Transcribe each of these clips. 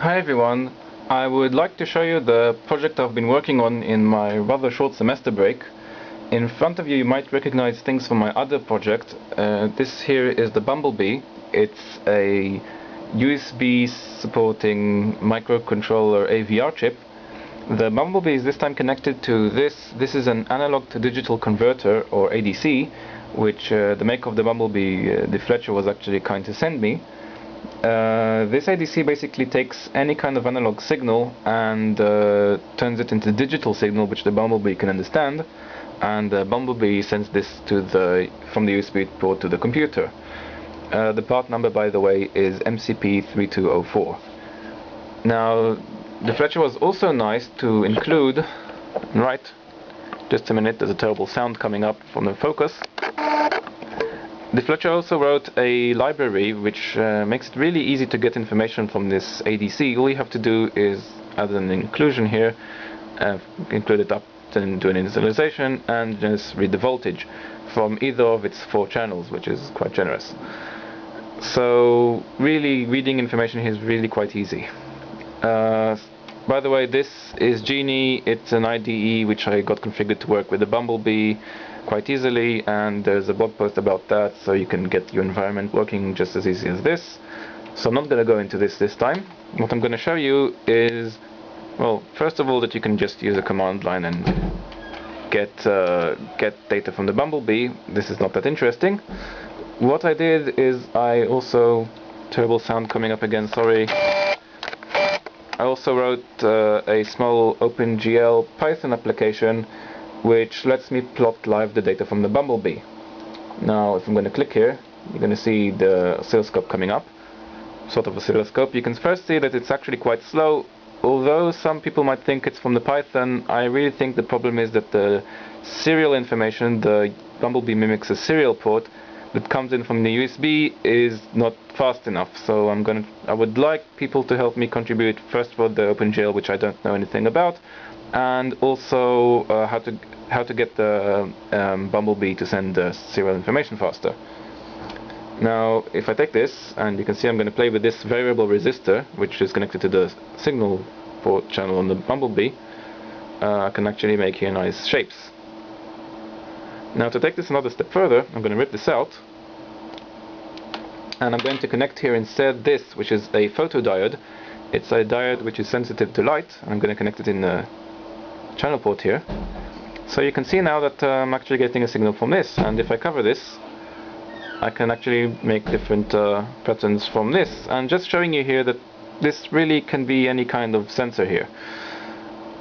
Hi everyone, I would like to show you the project I've been working on in my rather short semester break. In front of you, you might recognize things from my other project. This here is the BumbleB. It's a USB supporting microcontroller AVR chip. The BumbleB is this time connected to this. This is an analog to digital converter, or ADC, which the maker of the BumbleB, the Fletcher, was actually kind to send me. This ADC basically takes any kind of analog signal and turns it into digital signal which the BumbleB can understand, and the BumbleB sends this from the USB port to the computer. The part number, by the way, is MCP3204. Now, the Fletcher was also nice to include, right, just a minute, there's a terrible sound coming up from the focus. The Fletcher also wrote a library which makes it really easy to get information from this ADC. All you have to do is add an inclusion here, include it up and do an initialization, and just read the voltage from either of its 4 channels, which is quite generous. So really, reading information here is really quite easy. By the way, this is Genie. It's an IDE which I got configured to work with the BumbleB quite easily, and there's a blog post about that, so you can get your environment working just as easy as this. So I'm not going to go into this time. What I'm going to show you is, well, first of all, that you can just use a command line and get data from the BumbleB. This is not that interesting. What I did is I also, terrible sound coming up again, sorry. I also wrote a small OpenGL Python application which lets me plot live the data from the BumbleB. Now, if I'm going to click here, you're going to see the oscilloscope coming up. Sort of oscilloscope. You can first see that it's actually quite slow. Although some people might think it's from the Python, I really think the problem is that the serial information, the BumbleB mimics a serial port that comes in from the USB, is not fast enough. So I would like people to help me contribute, first for the OpenGL, which I don't know anything about, and also how to get the BumbleB to send the serial information faster. Now, if I take this, and you can see I'm going to play with this variable resistor, which is connected to the signal port channel on the BumbleB, I can actually make here nice shapes. Now, to take this another step further, I'm going to rip this out, and I'm going to connect here instead this, which is a photodiode. It's a diode which is sensitive to light. I'm going to connect it in the channel port here. So you can see now that I'm actually getting a signal from this, and if I cover this, I can actually make different patterns from this, and just showing you here that this really can be any kind of sensor here.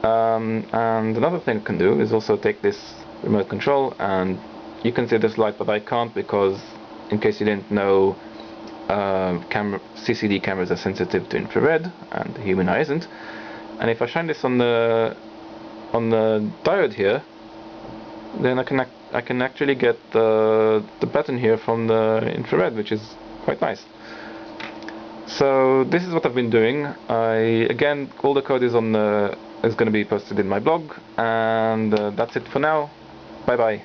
And another thing I can do is also take this remote control, and you can see this light, but I can't because, in case you didn't know, CCD cameras are sensitive to infrared, and the human eye isn't. And if I shine this on the diode here, then I can actually get the pattern here from the infrared, which is quite nice. So this is what I've been doing. Again, all the code is going to be posted in my blog, and that's it for now. Bye bye.